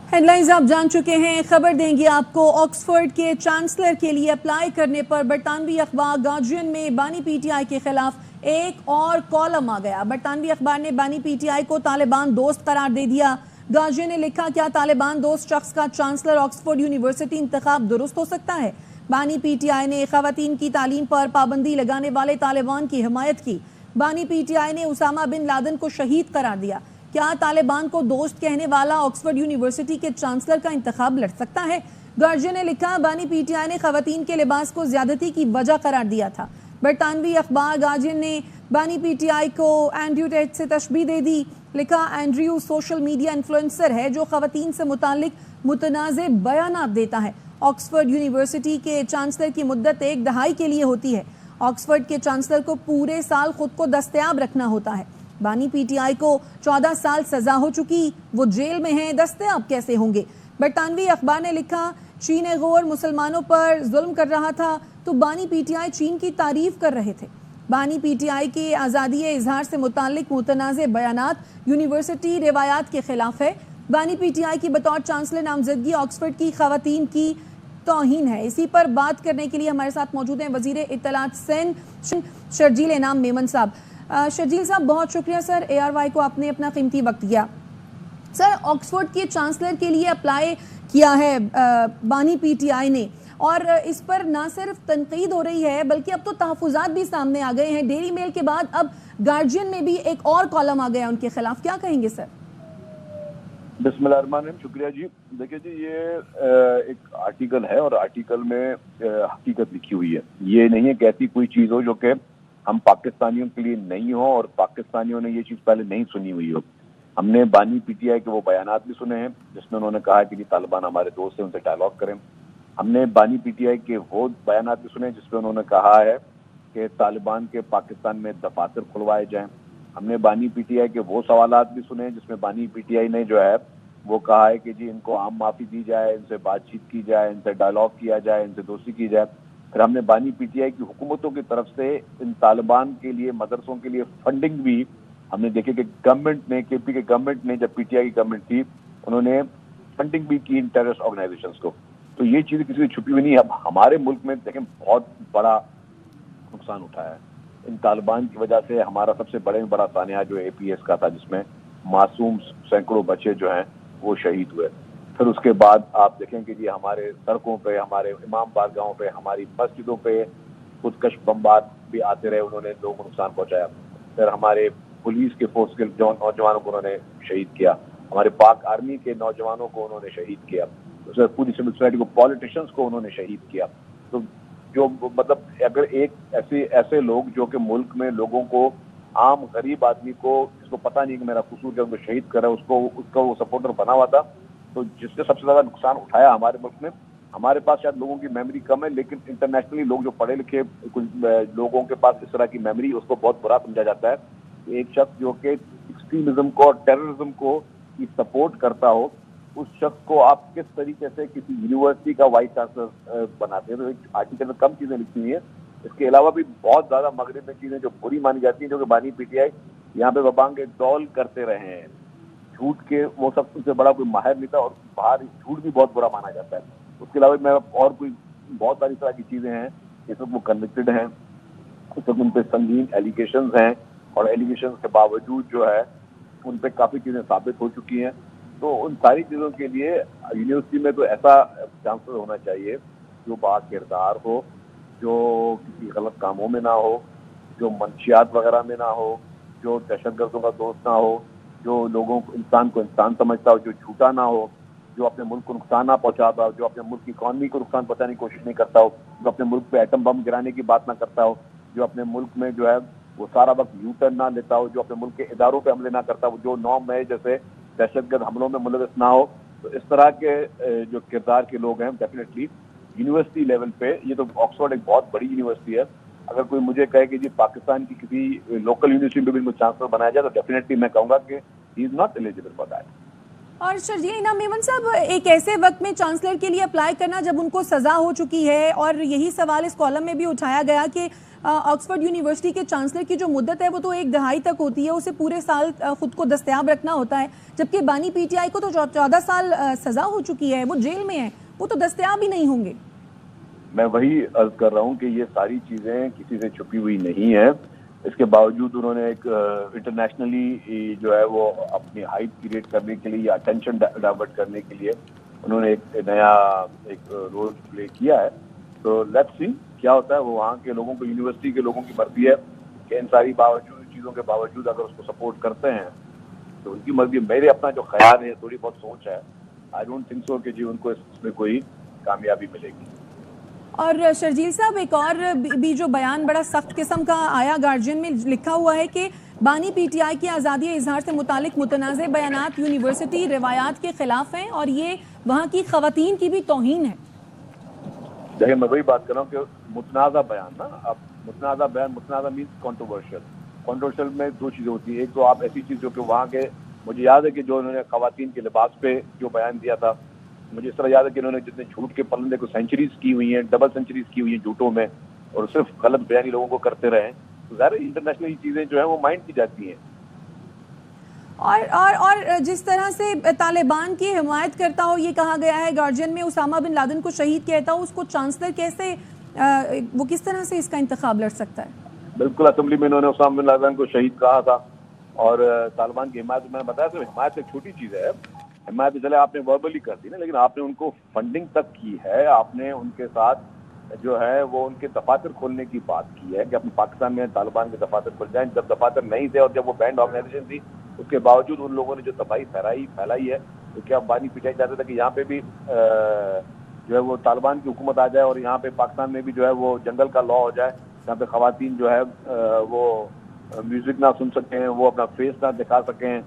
Headlines आप जान चुके हैं। खबर देंगे आपको ऑक्सफोर्ड के चांसलर के लिए अप्लाई करने पर बरतानवी अखबार गार्जियन में बानी पीटीआई के खिलाफ एक और कॉलम आ गया। बरतानवी अखबार ने बानी पीटीआई को तालिबान दोस्त करार दे दिया। गार्जियन ने लिखा, क्या तालिबान दोस्त शख्स का चांसलर ऑक्सफोर्ड यूनिवर्सिटी इंतखाब दुरुस्त हो सकता है? बानी पीटीआई ने खवातीन की तालीम पर पाबंदी लगाने वाले तालिबान की हिमायत की। बानी पीटीआई ने उसामा बिन लादेन को शहीद करार दिया। क्या तालिबान को दोस्त कहने वाला ऑक्सफोर्ड यूनिवर्सिटी के चांसलर का इंतखाब लड़ सकता है? गार्जियन ने लिखा, बानी पीटीआई ने खवातीन के लिबास को ज्यादती की वजह करार दिया था। बरतानवी अखबार गार्जियन ने बानी पीटीआई को एंड्रयू टेट से तशबीह दे दी। लिखा, एंड्रयू सोशल मीडिया इन्फ्लुएंसर है जो खवातीन से मुतालिक मुतनाज़े बयानात देता है। ऑक्सफोर्ड यूनिवर्सिटी के चांसलर की मुद्दत 1 दहाई के लिए होती है। ऑक्सफोर्ड के चांसलर को पूरे साल खुद को दस्तयाब रखना होता है। बानी पीटीआई को 14 साल सजा हो चुकी, वो जेल में हैं, दस्तयाब कैसे होंगे? बरतानवी अखबार ने लिखा, चीन गौर मुसलमानों पर जुल्म कर रहा था तो बानी पीटीआई चीन की तारीफ कर रहे थे। बानी पीटीआई के आज़ादी इजहार से मुतालिक मुतनाज़े बयानात यूनिवर्सिटी रिवायात के खिलाफ है। बानी पीटीआई की बतौर चांसलर नामजदगी ऑक्सफोर्ड की खवातीन की तौहीन है। इसी पर बात करने के लिए हमारे साथ मौजूद हैं वजीर इत्तलात सिंध शर्जील इनाम मेमन साहब। शर्जील साहब, बहुत शुक्रिया सर, ARY को आपने अपना कीमती वक्त दिया। सर, ऑक्सफोर्ड के चांसलर के लिए अप्लाई किया है बानी पीटीआई ने, और इस पर ना सिर्फ तनकीद हो रही है बल्कि अब तो तहफ़्फ़ुज़ात भी सामने आ गए हैं। डेली मेल के बाद अब गार्जियन में भी एक और कॉलम आ गया उनके खिलाफ, क्या कहेंगे सर? बिस्मिल्लाहिर्रहमानिर्रहीम, शुक्रिया जी। देखिए जी, ये एक आर्टिकल है और आर्टिकल में हकीकत लिखी हुई है। ये नहीं है कि ऐसी कोई चीज़ हो जो कि हम पाकिस्तानियों के लिए नहीं हो और पाकिस्तानियों ने ये चीज़ पहले नहीं सुनी हुई हो। हमने बानी पीटीआई के वो बयानात भी सुने हैं जिसमें उन्होंने कहा कि तालिबान हमारे दोस्त हैं, उनसे डायलॉग करें। हमने बानी पीटीआई के वो बयानात भी सुने जिसमें उन्होंने कहा है कि तालिबान के पाकिस्तान में दफातर खुलवाए जाएं। हमने बानी पीटीआई के वो सवालात भी सुने जिसमें बानी पीटीआई ने जो है वो कहा है कि जी इनको आम माफ़ी दी जाए, इनसे बातचीत की जाए, इनसे डायलॉग किया जाए, इनसे दोस्ती की जाए। फिर हमने बानी पीटीआई की हुकूमतों की तरफ से इन तालिबान के लिए मदरसों के लिए फंडिंग भी हमने देखी कि गवर्नमेंट ने, केपी के गवर्नमेंट ने, जब पीटीआई की गवर्नमेंट थी, उन्होंने फंडिंग भी की इन टेररिस्ट ऑर्गेनाइजेशंस को। तो ये चीज़ किसी की छुपी हुई नहीं है। अब हमारे मुल्क में देखें बहुत बड़ा नुकसान उठाया है इन तालिबान की वजह से। हमारा सबसे बड़े में बड़ा सानिया जो APS का था जिसमें मासूम सैकड़ों बच्चे जो हैं वो शहीद हुए। फिर उसके बाद आप देखें कि जी हमारे सड़कों पे, हमारे इमाम बारगाहों पे, हमारी मस्जिदों पे खुदकश बमबार भी आते रहे, उन्होंने लोगों को नुकसान पहुंचाया। फिर हमारे पुलिस के फोर्स के नौजवानों को उन्होंने शहीद किया, हमारे पाक आर्मी के नौजवानों को उन्होंने शहीद किया, उसमें पूरी सिविल सोसाइटी को, पॉलिटिशियंस को उन्होंने शहीद किया। तो जो मतलब अगर एक ऐसे लोग जो कि मुल्क में लोगों को, आम गरीब आदमी को जिसको पता नहीं कि मेरा कसूर क्या, उनको शहीद कर रहा है, उसका वो सपोर्टर बना हुआ था, तो जिसने सबसे ज्यादा नुकसान उठाया हमारे मुल्क में। हमारे पास शायद लोगों की मेमोरी कम है, लेकिन इंटरनेशनली लोग जो पढ़े लिखे कुछ लोगों के पास इस तरह की मेमोरी, उसको बहुत बुरा समझा जाता है। एक शख्स जो कि एक्सट्रीमिज्म को और टेररिज्म को की सपोर्ट करता हो, उस शख्स को आप किस तरीके से किसी यूनिवर्सिटी का वाइस चांसलर बनाते हैं। तो एक आर्टिकल में कम चीजें लिखी हुई है। इसके अलावा भी बहुत ज्यादा मगरिब में चीजें जो बुरी मानी जाती हैं, जो कि बानी पीटीआई यहाँ पे बबांग डॉल करते रहे हैं। झूठ के वो सब उनसे बड़ा कोई माहिर नहीं था और बाहर झूठ भी बहुत बुरा माना जाता है। उसके अलावा मैं और कोई बहुत सारी तरह की चीजें हैं, इस वक्त वो कन्विक्टेड हैं, इस वक्त उन पर संगीन एलिगेशंस हैं और एलिगेशंस के बावजूद जो है उन पर काफी चीजें साबित हो चुकी हैं। तो उन सारी चीजों के लिए यूनिवर्सिटी में तो ऐसा चांसलर होना चाहिए जो बाकिरदार हो, जो किसी गलत कामों में ना हो, जो मंशियात वगैरह में ना हो, जो दहशतगर्दों का दोस्त ना हो, जो लोगों को इंसान समझता हो, जो झूठा ना हो, जो अपने मुल्क को नुकसान ना पहुंचाता हो, जो अपने मुल्क की इकॉनमी को नुकसान पहुंचाने की कोशिश नहीं करता हो, जो अपने मुल्क पे एटम बम गिराने की बात ना करता हो, जो अपने मुल्क में जो है वो सारा वक्त यूटर्न ना लेता हो, जो अपने मुल्क के इदारों पे हमले ना करता हो, जो 9 मई जैसे दहशतगर्द हमलों में मुलविस ना हो। तो इस तरह के जो किरदार के लोग हैं डेफिनेटली यूनिवर्सिटी लेवल पे, ये तो ऑक्सफोर्ड एक बहुत बड़ी यूनिवर्सिटी है, अगर कोई मुझे कहे कि जी पाकिस्तान की किसी लोकल यूनिवर्सिटी में भी इनको चांसलर बनाया जाए तो डेफिनेटली मैं कहूँगा कि he is not eligible for that. اور شرجیل انعام میمن صاحب، ایک ایسے وقت میں چانسلر کے لیے اپلائی کرنا جب ان کو سزا ہو چکی ہے، اور یہی سوال اس کالم میں بھی اٹھایا گیا کہ آکسفورڈ یونیورسٹی کے چانسلر کی جو مدت ہے وہ تو 1 دہائی تک ہوتی ہے، اسے پورے سال خود کو دستیاب رکھنا ہوتا ہے، جبکہ بانی پی ٹی آئی کو تو 14 سال سزا ہو چکی ہے، وہ جیل میں ہے، وہ تو دستیاب ہی نہیں ہوں گے۔ میں وہی عرض کر رہا ہوں کہ یہ ساری چیزیں کسی سے چھپی ہوئی نہیں ہیں، اس کے باوجود انہوں نے ایک انٹرنیشنلی جو ہے وہ اپنی ہائپ کریٹ کرنے کے لیے یا اٹینشن ڈائیورٹ کرنے کے لیے انہوں نے ایک نیا رول پلے کیا ہے۔ تو لیٹس سی کیا ہوتا ہے۔ وہ وہاں کے لوگوں کو، یونیورسٹی کے لوگوں کی مرضی ہے کہ ان ساری چیزوں کے باوجود اگر اس کو سپورٹ کرتے ہیں تو ان کی مرضی۔ میرے اپنا جو خیال ہے، تھوڑی بہت سوچ ہے، آئی ڈونٹ تھنک سو کہ جی ان کو اس میں کوئی کامیابی ملے گی۔ اور شرجیل صاحب، ایک اور بھی جو بیان بڑا سخت قسم کا آیا، گارجین میں لکھا ہوا ہے کہ بانی پی ٹی آئی کی آزادی اظہار سے متعلق متنازع بیانات یونیورسٹی روایات کے خلاف ہیں اور یہ وہاں کی خواتین کی بھی توہین ہے۔ دیکھیں، میں وہی بات کر رہا ہوں کہ متنازع بیان نا، اب متنازع بیان، متنازع مینس کنٹروورشل میں 2 چیزیں ہوتی ہیں۔ ایک تو آپ ایسی چیز جو کہ وہاں کے، مجھے یاد ہے کہ جو انہوں نے خواتین کے لباس پہ جو بیان دیا تھا، مجھے اس طرح یاد ہے کہ انہوں نے جتنے جھوٹ کے پلندے کو سینچریز کی ہوئی ہیں، ڈبل سینچریز کی ہوئی ہیں جھوٹوں میں، اور صرف غلط بیانی لوگوں کو کرتے رہے، تو ظاہر انٹرنیشنل چیزیں جو ہیں وہ مائنڈ کی جاتی ہیں۔ اور جس طرح سے طالبان کی حمایت کرتا ہو، یہ کہا گیا ہے گارجین میں، اسامہ بن لادن کو شہید کہتا ہو، اس کو چانسلر کیسے، وہ کس طرح سے اس کا انتخاب لڑ سکتا ہے؟ بالکل، اسمبلی میں انہوں نے اسامہ بن لادن کو شہید کہا تھا، اور طالبان کی حمایت، میں نے بتایا صرف حمایت ایک چھوٹی چیز ہے، حمایت چلے آپ نے وربلی کر دی نا، لیکن آپ نے ان کو فنڈنگ تک کی ہے، آپ نے ان کے ساتھ جو ہے وہ ان کے دفاتر کھولنے کی بات کی ہے کہ اپنے پاکستان میں طالبان کے دفاتر کھل جائیں۔ جب دفاتر نہیں تھے اور جب وہ بینڈ آرگنائزیشن تھی، اس کے باوجود ان لوگوں نے جو تباہی پھیلائی ہے، تو کیا بانی پٹائی چاہتے تھے کہ یہاں پہ بھی جو ہے وہ طالبان کی حکومت آ جائے، اور یہاں پہ پاکستان میں بھی جو ہے وہ جنگل کا لا ہو جائے، جہاں پہ خواتین جو ہے وہ میوزک نہ سن سکیں، وہ اپنا فیس نہ دکھا سکیں،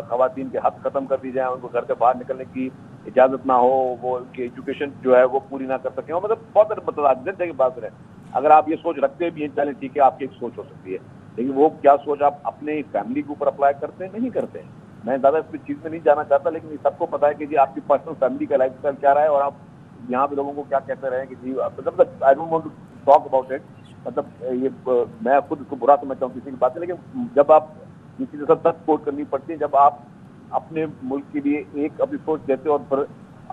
خواتین کے حق ختم کر دی جائیں، ان کو گھر سے باہر نکلنے کی اجازت نہ ہو، وہ ان کی ایجوکیشن جو ہے وہ پوری نہ کر سکیں، مطلب بہت متعدد کی بات ہے۔ اگر آپ یہ سوچ رکھتے بھی ہیں، چلیں ٹھیک ہے، آپ کی ایک سوچ ہو سکتی ہے، لیکن وہ کیا سوچ آپ اپنے فیملی کے اوپر اپلائی کرتے ہیں؟ نہیں کرتے ہیں۔ میں زیادہ اس چیز میں نہیں جانا چاہتا، لیکن سب کو پتا ہے کہ جی آپ کی پرسنل فیملی کا لائف اسٹائل کیا رہا ہے، اور آپ یہاں پہ لوگوں کو کیا کہتے رہے کہ جی مطلب I don't want to talk about it, مطلب یہ میں خود اس کو برا سمجھتا ہوں کسی کی بات ہے، لیکن جب آپ کسی کے ساتھ سپورٹ کرنی پڑتی ہے، جب آپ اپنے ملک کے لیے ایک اپنی سوچ دیتے اور پھر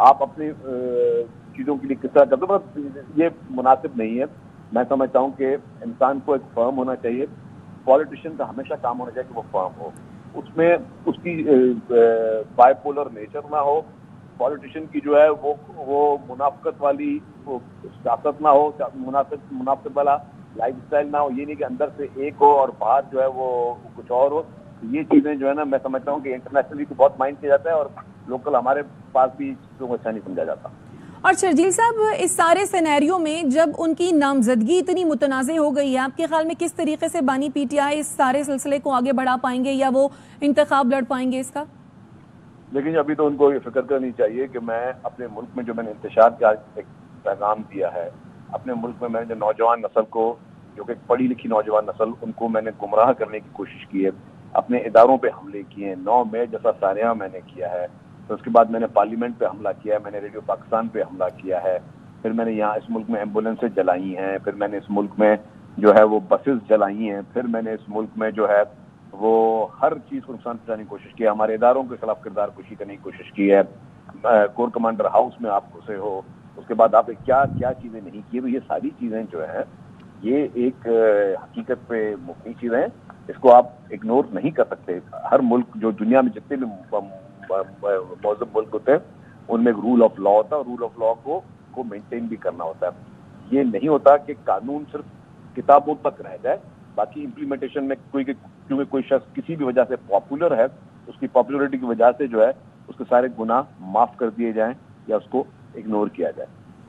آپ اپنی چیزوں کے لیے کس طرح کرتے ہیں، یہ مناسب نہیں ہے۔ میں سمجھتا ہوں کہ انسان کو ایک فرم ہونا چاہیے، پالیٹیشین کا ہمیشہ کام ہونا چاہیے کہ وہ فرم ہو، اس میں اس کی بائی پولر نیچر نہ ہو، پالیٹیشین کی جو ہے وہ منافقت والی سیاست نہ ہو، منافقت والا لائف اسٹائل نہ ہو، یہ نہیں کہ اندر سے ایک ہو اور باہر جو ہے وہ کچھ اور ہو۔ یہ چیزیں جو ہے نا، میں سمجھتا ہوں کہ انٹرنیشنلی تو بہت مائنڈ کیا جاتا ہے، اور لوکل ہمارے پاس بھی چیزوں کو اچھا نہیں سمجھا جاتا۔ اور شرجیل صاحب، اس سارے سینیریو میں جب ان کی نامزدگی اتنی متنازع ہو گئی ہے، آپ کے خیال میں کس طریقے سے بانی پی ٹی آئی اس سارے سلسلے کو آگے بڑھا پائیں گے، یا وہ انتخاب لڑ پائیں گے اس کا؟ لیکن ابھی تو ان کو یہ فکر کرنی چاہیے کہ میں اپنے ملک میں جو میں نے انتشار کا ایک پیغام دیا ہے، اپنے ملک میں نے جو نوجوان نسل کو، جو کہ پڑھی لکھی نوجوان نسل، ان کو میں نے گمراہ کرنے کی کوشش کی ہے، اپنے اداروں پہ حملے کیے ہیں، 9 مئی جیسا ساریہ میں نے کیا ہے، پھر اس کے بعد میں نے پارلیمنٹ پہ حملہ کیا ہے، میں نے ریڈیو پاکستان پہ حملہ کیا ہے، پھر میں نے یہاں اس ملک میں ایمبولینسیں جلائی ہیں، پھر میں نے اس ملک میں جو ہے وہ بسز جلائی ہیں، پھر میں نے اس ملک میں جو ہے وہ ہر چیز کو نقصان پہنچانے کی کوشش کی ہے، ہمارے اداروں کے خلاف کردار کشی کرنے کی کوشش کی ہے، کور کمانڈر ہاؤس میں آپ گھسے ہو، اس کے بعد آپ نے کیا کیا چیزیں نہیں کی، یہ ساری چیزیں جو ہیں یہ ایک حقیقت پہ مبنی چیزیں ہیں، اس کو آپ اگنور نہیں کر سکتے۔ ہر ملک، جو دنیا میں جتنے بھی مہذب ملک ہوتے ہیں، ان میں ایک رول آف لا ہوتا ہے، اور رول آف لا کو مینٹین بھی کرنا ہوتا ہے۔ یہ نہیں ہوتا کہ قانون صرف کتابوں تک رہ جائے، باقی امپلیمنٹیشن میں کیونکہ کوئی شخص کسی بھی وجہ سے پاپولر ہے، اس کی پاپولرٹی کی وجہ سے جو ہے اس کے سارے گناہ معاف کر دیے جائیں یا اس کو اگنور کیا جائے۔